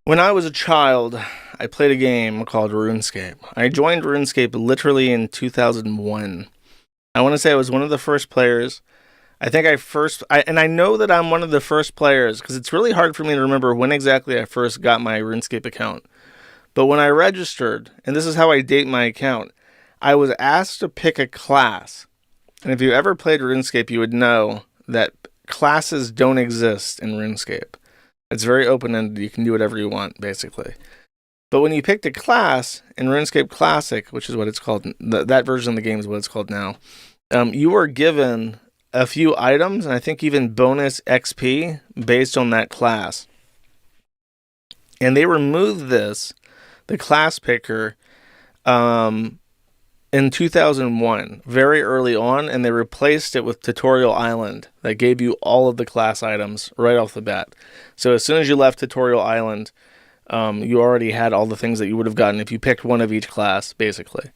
When I was a child, I played a game called RuneScape. I joined RuneScape literally in 2001. I want to say I was one of the first players. I know that I'm one of the first players because it's really hard for me to remember when exactly I first got my RuneScape account. But when I registered, and this is how I date my account, I was asked to pick a class. And if you ever played RuneScape, you would know that classes don't exist in RuneScape. It's very open-ended. You can do whatever you want, basically. But when you picked a class in RuneScape Classic, which is what it's called, that version of the game is what it's called now, you were given a few items, and I think even bonus XP based on that class. And they removed the class picker, in 2001, very early on, and they replaced it with Tutorial Island that gave you all of the class items right off the bat. So as soon as you left Tutorial Island, you already had all the things that you would have gotten if you picked one of each class, basically.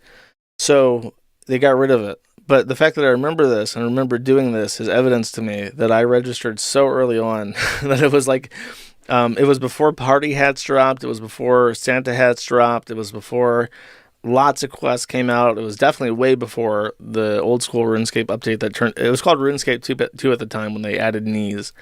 So they got rid of it. But the fact that I remember this and remember doing this is evidence to me that I registered so early on that it was like, it was before party hats dropped, it was before Santa hats dropped, it was before lots of quests came out. It was definitely way before the old school RuneScape update it was called RuneScape 2 at the time when they added knees.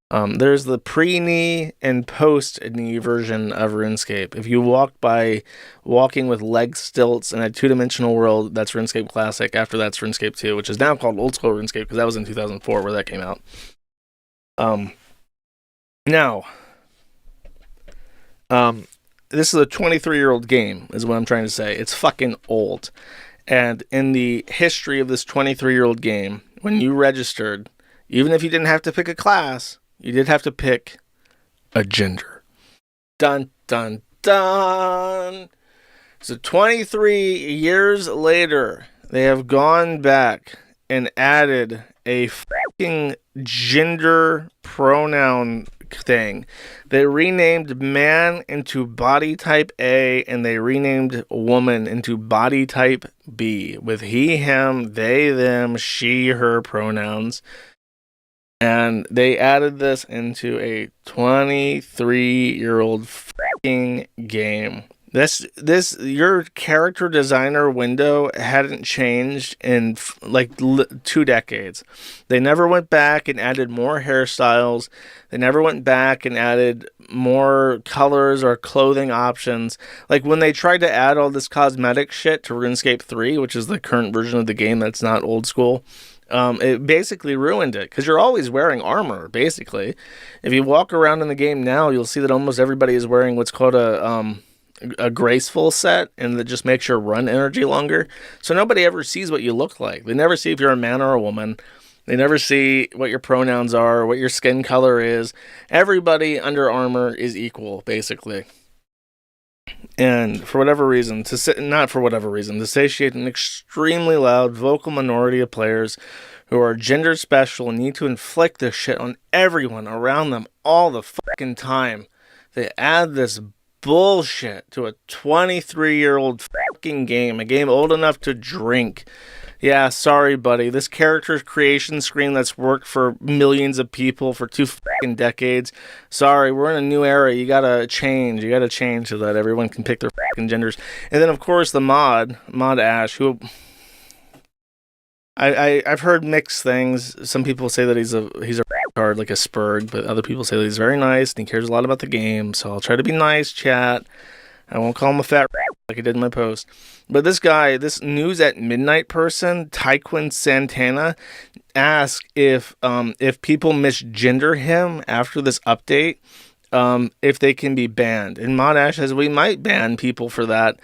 There's the pre-knee and post-knee version of RuneScape. If you walk by walking with leg stilts in a two-dimensional world, that's RuneScape Classic. After that's RuneScape 2, which is now called Old School RuneScape because that was in 2004 where that came out. Now, this is a 23-year-old game, is what I'm trying to say. It's fucking old. And in the history of this 23-year-old game, when you registered, even if you didn't have to pick a class, you did have to pick a gender. Dun, dun, dun. So 23 years later, they have gone back and added a fucking gender pronoun thing. They renamed man into body type A, and they renamed woman into body type B with he, him, they, them, she, her pronouns. And they added this into a 23-year-old fucking game. Your character designer window hadn't changed in like 2 decades. They never went back and added more hairstyles. They never went back and added more colors or clothing options. Like when they tried to add all this cosmetic shit to RuneScape 3, which is the current version of the game that's not old school, it basically ruined it because you're always wearing armor, basically. If you walk around in the game now, you'll see that almost everybody is wearing what's called a graceful set, and that just makes your run energy longer. So nobody ever sees what you look like. They never see if you're a man or a woman. They never see what your pronouns are, what your skin color is. Everybody under armor is equal, basically. And for whatever reason, to satiate an extremely loud vocal minority of players who are gender special and need to inflict this shit on everyone around them all the fucking time, they add this bullshit to a 23-year-old fucking game, a game old enough to drink. Yeah, sorry, buddy. This character creation screen that's worked for millions of people for 2 fucking decades. Sorry, we're in a new era. You gotta change. You gotta change so that everyone can pick their fucking genders. And then, of course, the mod Ash, who I've heard mixed things. Some people say that he's a card like a Spurg, but other people say that he's very nice and he cares a lot about the game. So I'll try to be nice, chat. I won't call him a fat like I did in my post. But this guy, this News at Midnight person, Tyquin Santana, asked if people misgender him after this update, if they can be banned. And Mod Ash says we might ban people for that.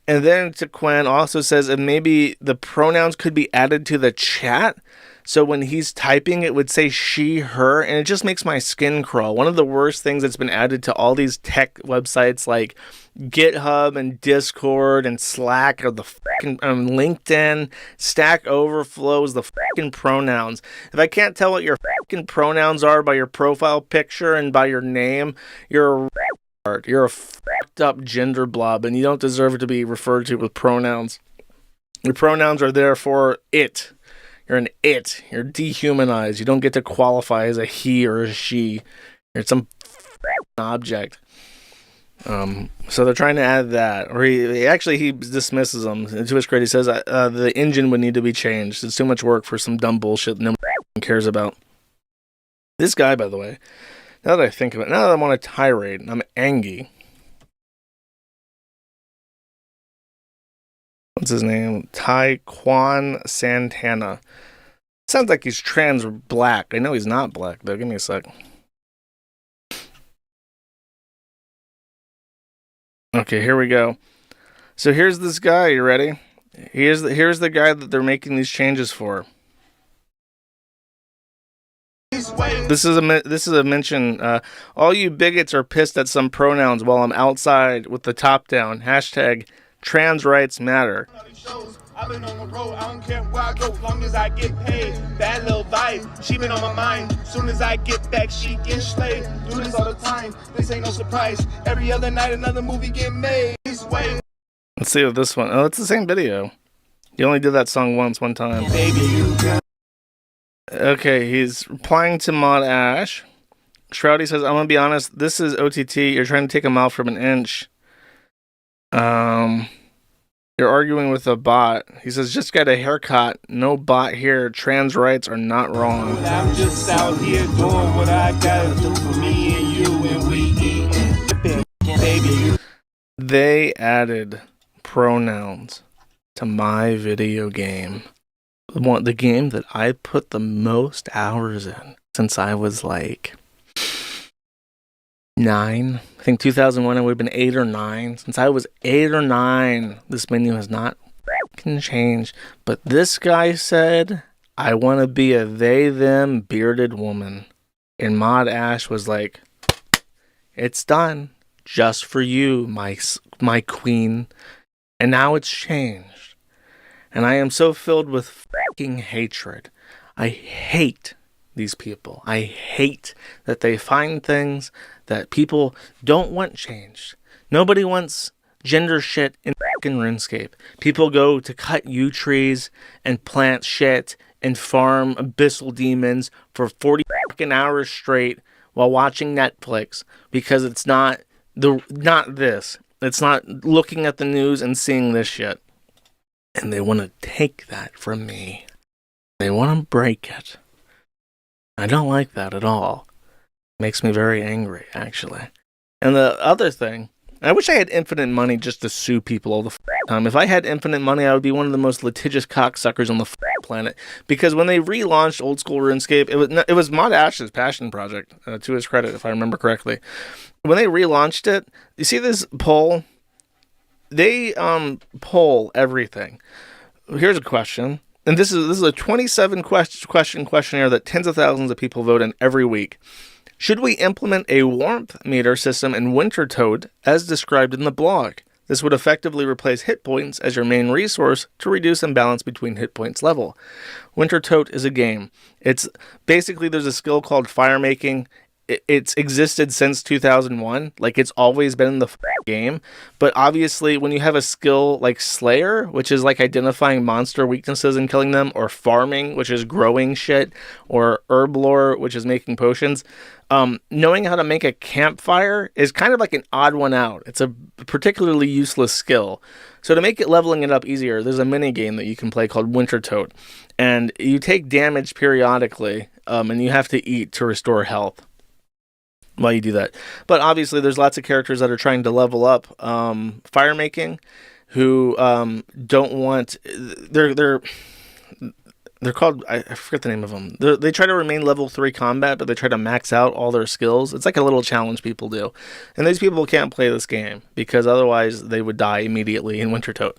And then Tyquin also says that maybe the pronouns could be added to the chat. So when he's typing, it would say she, her, and it just makes my skin crawl. One of the worst things that's been added to all these tech websites like GitHub and Discord and Slack or the fucking LinkedIn, Stack Overflows, the fucking pronouns. If I can't tell what your fucking pronouns are by your profile picture and by your name, you're a you're a fucked up gender blob, and you don't deserve to be referred to with pronouns. Your pronouns are there for it. You're an it. You're dehumanized. You don't get to qualify as a he or a she. You're some object. So they're trying to add that, or he dismisses them. And to his credit, he says the engine would need to be changed. It's too much work for some dumb bullshit no one cares about. This guy, by the way, now that I think of it, now that I'm on a tirade, I'm angry. What's his name? Taekwon Santana. Sounds like he's trans or black. I know he's not black, though. Give me a sec. Okay, here we go. So here's this guy. You ready? Here's the guy that they're making these changes for. This is a mention. All you bigots are pissed at some pronouns while I'm outside with the top down. Hashtag trans rights matter. I've been on the road, I don't care where I go, long as I get paid. Bad little vibe, she been on my mind. Soon as I get back, she get slayed. Do this all the time, this ain't no surprise. Every other night, another movie get made. Let's see what this one. Oh, it's the same video. He only did that song one time. Baby, you got... Okay, he's replying to Mod Ash. Shroudy says, I'm gonna be honest, this is OTT. You're trying to take a mile from an inch. You're arguing with a bot. He says, just got a haircut. No bot here. Trans rights are not wrong. I'm just out here doing what I gotta do for me and you, and we eating. Baby. They added pronouns to my video game. The game that I put the most hours in since I was like 9. I think 2001 I would have been 8 or 9. Since I was 8 or 9, this menu has not fucking changed. But this guy said, I want to be a they, them, bearded woman. And Mod Ash was like, it's done. Just for you, my queen. And now it's changed. And I am so filled with fucking hatred. I hate these people. I hate that they find things that people don't want changed. Nobody wants gender shit in fucking RuneScape. People go to cut yew trees and plant shit and farm abyssal demons for 40 fucking hours straight while watching Netflix because it's not this. It's not looking at the news and seeing this shit. And they want to take that from me. They want to break it. I don't like that at all. Makes me very angry, actually. And the other thing, I wish I had infinite money just to sue people all the time. If I had infinite money, I would be one of the most litigious cocksuckers on the planet. Because when they relaunched old school RuneScape, it was Mod Ash's passion project, to his credit, if I remember correctly. When they relaunched it, you see this poll? They poll everything. Here's a question. And this is a 27 question questionnaire that tens of thousands of people vote in every week. Should we implement a warmth meter system in Wintertodt as described in the blog? This would effectively replace hit points as your main resource to reduce imbalance between hit points level. Wintertodt is a game. It's basically, there's a skill called fire making. It's existed since 2001. Like, it's always been in the game. But obviously, when you have a skill like Slayer, which is like identifying monster weaknesses and killing them, or farming, which is growing shit, or herblore, which is making potions, knowing how to make a campfire is kind of like an odd one out. It's a particularly useless skill. So to make leveling it up easier, there's a mini game that you can play called Wintertodt. And you take damage periodically, and you have to eat to restore health while you do that. But obviously there's lots of characters that are trying to level up fire making who don't want... They're called... I forget the name of them. They try to remain level 3 combat, but they try to max out all their skills. It's like a little challenge people do. And these people can't play this game because otherwise they would die immediately in Wintertodt.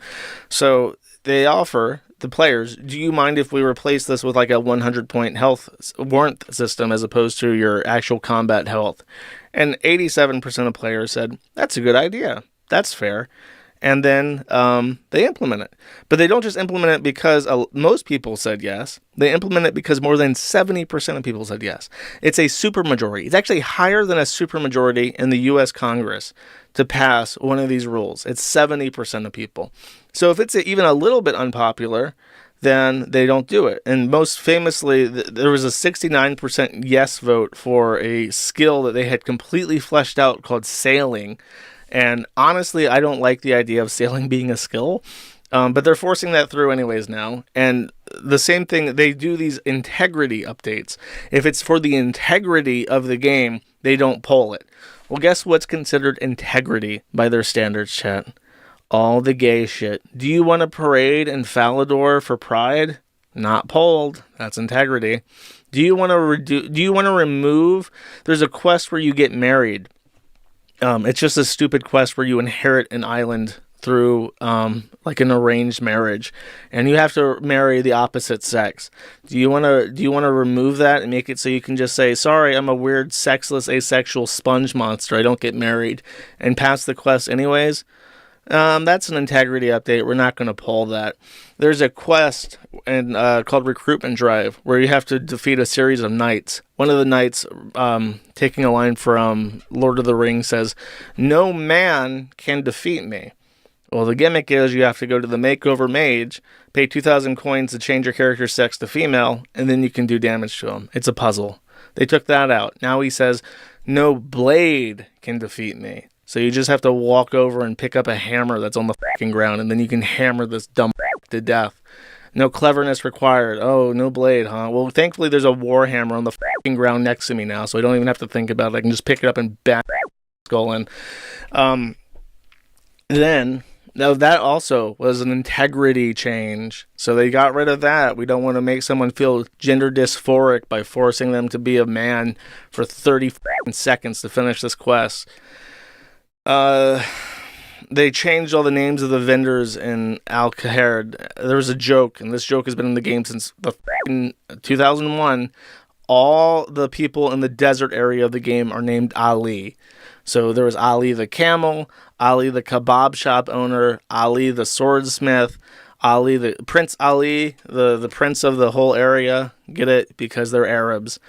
So they offer the players, do you mind if we replace this with like a 100-point health warmth system as opposed to your actual combat health? And 87% of players said, that's a good idea. That's fair. And then they implement it. But they don't just implement it because most people said yes. They implement it because more than 70% of people said yes. It's a supermajority. It's actually higher than a supermajority in the U.S. Congress to pass one of these rules. It's 70% of people. So if it's even a little bit unpopular, then they don't do it. And most famously, there was a 69% yes vote for a skill that they had completely fleshed out called sailing. And honestly, I don't like the idea of sailing being a skill. But they're forcing that through anyways now. And the same thing, they do these integrity updates. If it's for the integrity of the game, they don't pull it. Well, guess what's considered integrity by their standards, chat? All the gay shit. Do you want a parade in Falador for Pride? Not polled. That's integrity. Do you want to Do you want to remove? There's a quest where you get married. It's just a stupid quest where you inherit an island through like an arranged marriage, and you have to marry the opposite sex. Do you want to remove that and make it so you can just say, sorry, I'm a weird sexless asexual sponge monster, I don't get married, and pass the quest anyways? That's an integrity update. We're not going to pull that. There's a quest called Recruitment Drive where you have to defeat a series of knights. One of the knights, taking a line from Lord of the Rings, says, "No man can defeat me." Well, the gimmick is you have to go to the Makeover Mage, pay 2,000 coins to change your character's sex to female, and then you can do damage to him. It's a puzzle. They took that out. Now he says, "No blade can defeat me." So you just have to walk over and pick up a hammer that's on the fucking ground, and then you can hammer this dumb to death. No cleverness required. Oh, no blade, huh? Well, thankfully there's a warhammer on the fucking ground next to me now, so I don't even have to think about it. I can just pick it up and bang skull in. Then, now that also was an integrity change. So they got rid of that. We don't want to make someone feel gender dysphoric by forcing them to be a man for 30 seconds to finish this quest. They changed all the names of the vendors in Al-Kaherd. There was a joke, and this joke has been in the game since 2001. All the people in the desert area of the game are named Ali. So there was Ali the camel, Ali the kebab shop owner, Ali the swordsmith, Ali the Prince Ali, the prince of the whole area. Get it? Because they're Arabs.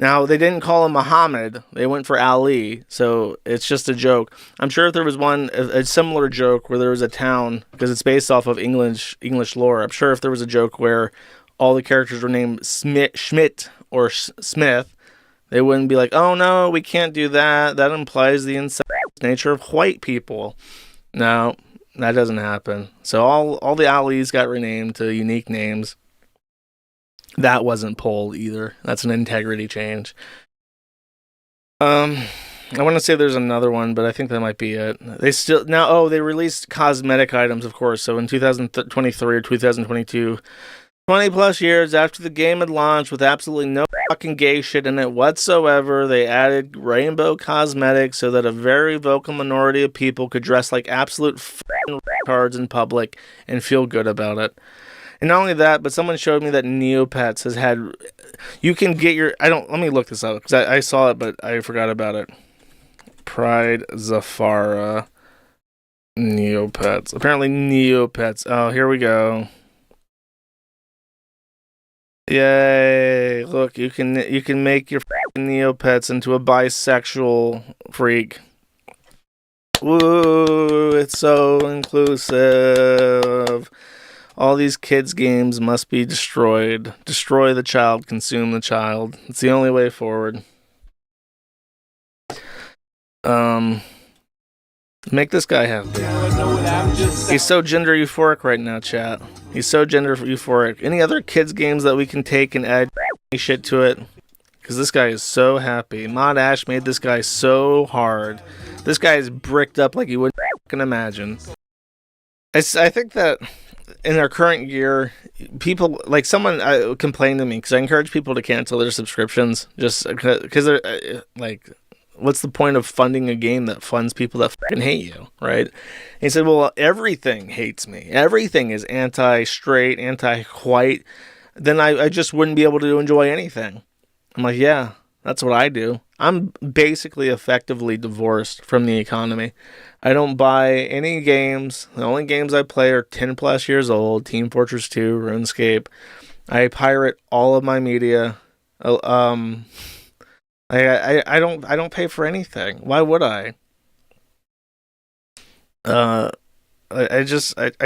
Now, they didn't call him Muhammad. They went for Ali, so it's just a joke. I'm sure if there was a similar joke where there was a town, because it's based off of English lore, I'm sure if there was a joke where all the characters were named Schmidt or Smith, they wouldn't be like, oh no, we can't do that. That implies the incest nature of white people. No, that doesn't happen. So all the Alis got renamed to unique names. That wasn't pulled either. That's an integrity change. I want to say there's another one, but I think that might be it. They released cosmetic items, of course. So in 2023 or 2022, 20 plus years after the game had launched with absolutely no fucking gay shit in it whatsoever, they added rainbow cosmetics so that a very vocal minority of people could dress like absolute fucking retards in public and feel good about it. And not only that, but someone showed me that Neopets has had... You can get your... Let me look this up, because I saw it, but I forgot about it. Pride Zafara Neopets. Apparently Neopets. Oh, here we go. Yay. Look, you can make your Neopets into a bisexual freak. Woo, it's so inclusive. All these kids' games must be destroyed. Destroy the child, consume the child. It's the only way forward. Make this guy happy. He's so gender euphoric right now, chat. He's so gender euphoric. Any other kids' games that we can take and add shit to it? Because this guy is so happy. Mod Ash made this guy so hard. This guy is bricked up like you wouldn't fucking imagine. I think that... in our current year, people like someone complained to me because I encourage people to cancel their subscriptions just because they're like, what's the point of funding a game that funds people that fucking hate you, right? And he said, well, everything hates me. Everything is anti-straight, anti-white. Then I just wouldn't be able to enjoy anything. I'm like, yeah, that's what I do. I'm basically effectively divorced from the economy. I don't buy any games. The only games I play are 10 plus years old. Team Fortress 2, RuneScape. I pirate all of my media. I don't pay for anything. Why would I? I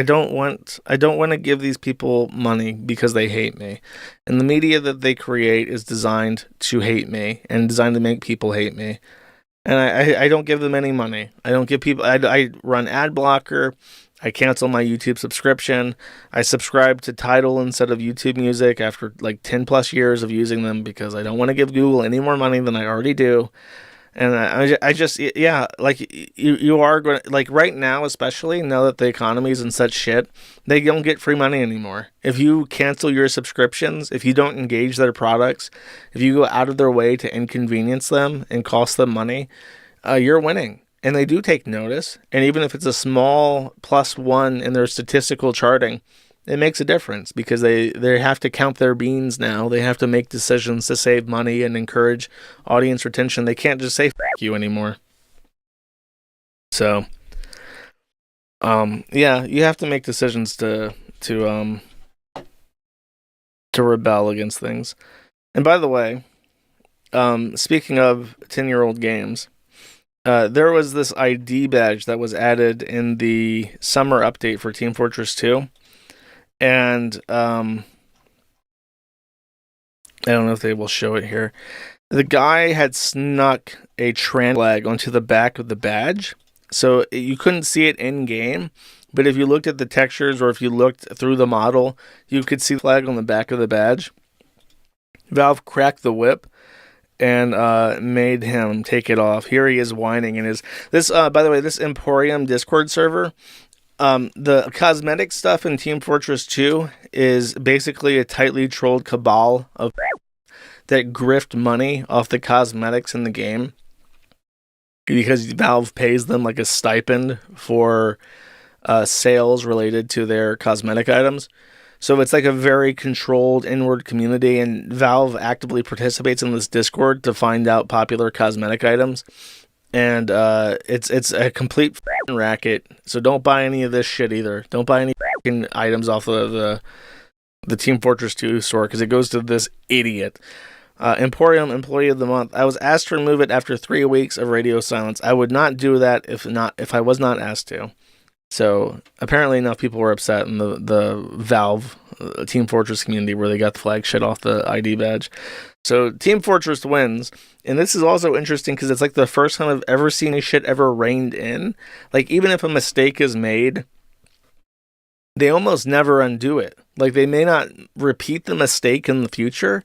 don't want to give these people money because they hate me. And the media that they create is designed to hate me and designed to make people hate me. And I don't give them any money. I don't give people. I run ad blocker. I cancel my YouTube subscription. I subscribe to Tidal instead of YouTube Music after like 10 plus years of using them because I don't want to give Google any more money than I already do. And I just, yeah, like you are going to, like right now, especially now that the economy's in such shit, they don't get free money anymore. If you cancel your subscriptions, if you don't engage their products, if you go out of their way to inconvenience them and cost them money, you're winning. And they do take notice. And even if it's a small +1 in their statistical charting, it makes a difference because they have to count their beans now. They have to make decisions to save money and encourage audience retention. They can't just say "F you" anymore. So, yeah, you have to make decisions to rebel against things. And by the way, speaking of 10-year-old games, there was this ID badge that was added in the summer update for Team Fortress 2. And I don't know if they will show it here. The guy had snuck a trans flag onto the back of the badge, so you couldn't see it in game. But if you looked at the textures or if you looked through the model, you could see the flag on the back of the badge. Valve cracked the whip and made him take it off. Here he is whining in his by the way, this Emporium Discord server. The cosmetic stuff in Team Fortress 2 is basically a tightly trolled cabal of that grift money off the cosmetics in the game because Valve pays them like a stipend for sales related to their cosmetic items. So it's like a very controlled inward community, and Valve actively participates in this Discord to find out popular cosmetic items. And it's a complete racket. So don't buy any of this shit either. Don't buy any items off of the Team Fortress 2 store because it goes to this idiot. Emporium Employee of the Month. I was asked to remove it after 3 weeks of radio silence. I would not do that if I was not asked to. So apparently enough people were upset in the Valve Team Fortress community where they got the flag shit off the ID badge. So Team Fortress wins, and this is also interesting because it's like the first time I've ever seen a shit ever reined in. Like even if a mistake is made, they almost never undo it. Like they may not repeat the mistake in the future.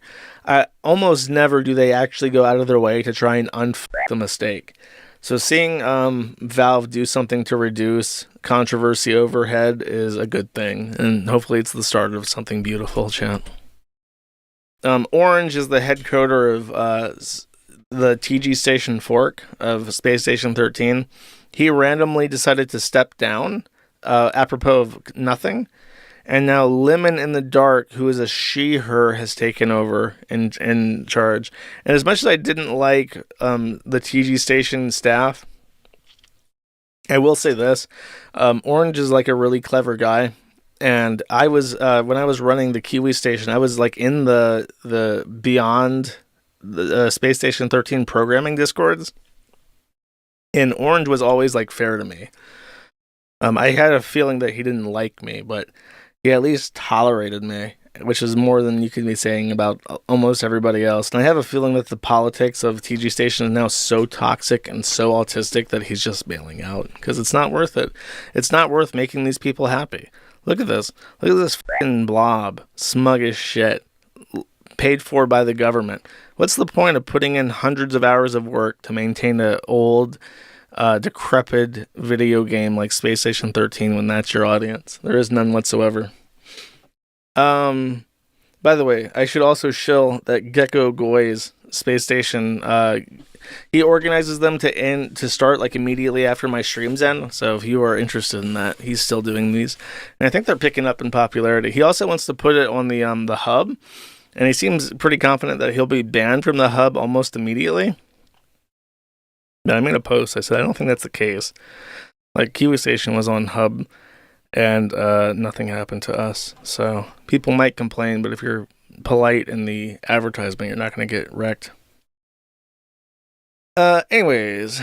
Almost never do they actually go out of their way to try and unfuck the mistake. So seeing Valve do something to reduce controversy overhead is a good thing, and hopefully it's the start of something beautiful, chat. Orange is the head coder of the TG Station fork of Space Station 13. He randomly decided to step down, apropos of nothing. And now Lemon in the Dark, who is a she/her, has taken over in charge. And as much as I didn't like the TG Station staff, I will say this. Orange is like a really clever guy. And I was, when I was running the Kiwi Station, I was like in the Beyond the Space Station 13 programming discords. And Orange was always like fair to me. I had a feeling that he didn't like me, but he at least tolerated me, which is more than you could be saying about almost everybody else. And I have a feeling that the politics of TG Station is now so toxic and so autistic that he's just bailing out because it's not worth it. It's not worth making these people happy. Look at this. Look at this fucking blob. Smug as shit. Paid for by the government. What's the point of putting in hundreds of hours of work to maintain an old, decrepit video game like Space Station 13 when that's your audience? There is none whatsoever. By the way, I should also shill that Gecko Goy's Space Station, he organizes them to start like immediately after my streams end. So if you are interested in that, he's still doing these. And I think they're picking up in popularity. He also wants to put it on the hub, and he seems pretty confident that he'll be banned from the hub almost immediately. But I made a post. I said, I don't think that's the case. Like, Kiwi Station was on hub, and nothing happened to us. So people might complain, but if you're polite in the advertisement, you're not going to get wrecked. Anyways.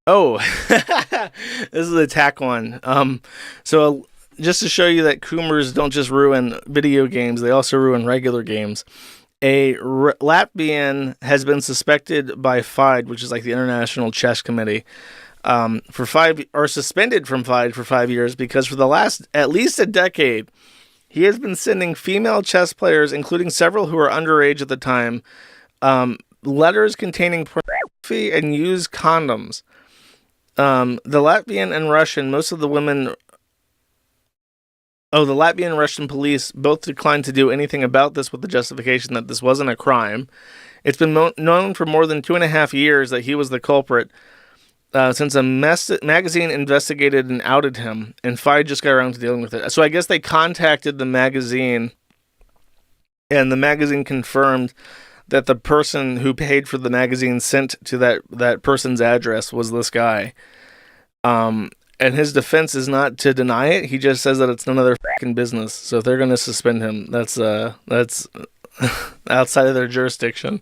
Oh, this is the attack one. So just to show you that Coomers don't just ruin video games, they also ruin regular games. Latvian has been suspected by FIDE, which is like the International Chess Committee, suspended from FIDE for 5 years because for the last at least a decade, he has been sending female chess players, including several who were underage at the time, letters containing pornography and used condoms. The Latvian and Russian, most of the women. Oh, the Latvian and Russian police both declined to do anything about this with the justification that this wasn't a crime. It's been known for more than 2.5 years that he was the culprit since a magazine investigated and outed him, and FIDE just got around to dealing with it. So I guess they contacted the magazine, and the magazine confirmed that the person who paid for the magazine sent to that person's address was this guy. And his defense is not to deny it. He just says that it's none of their fucking business. So if they're going to suspend him, that's outside of their jurisdiction.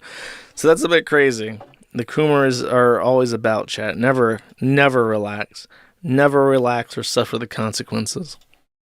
So that's a bit crazy. The Coomers are always about, chat. Never relax. Never relax or suffer the consequences.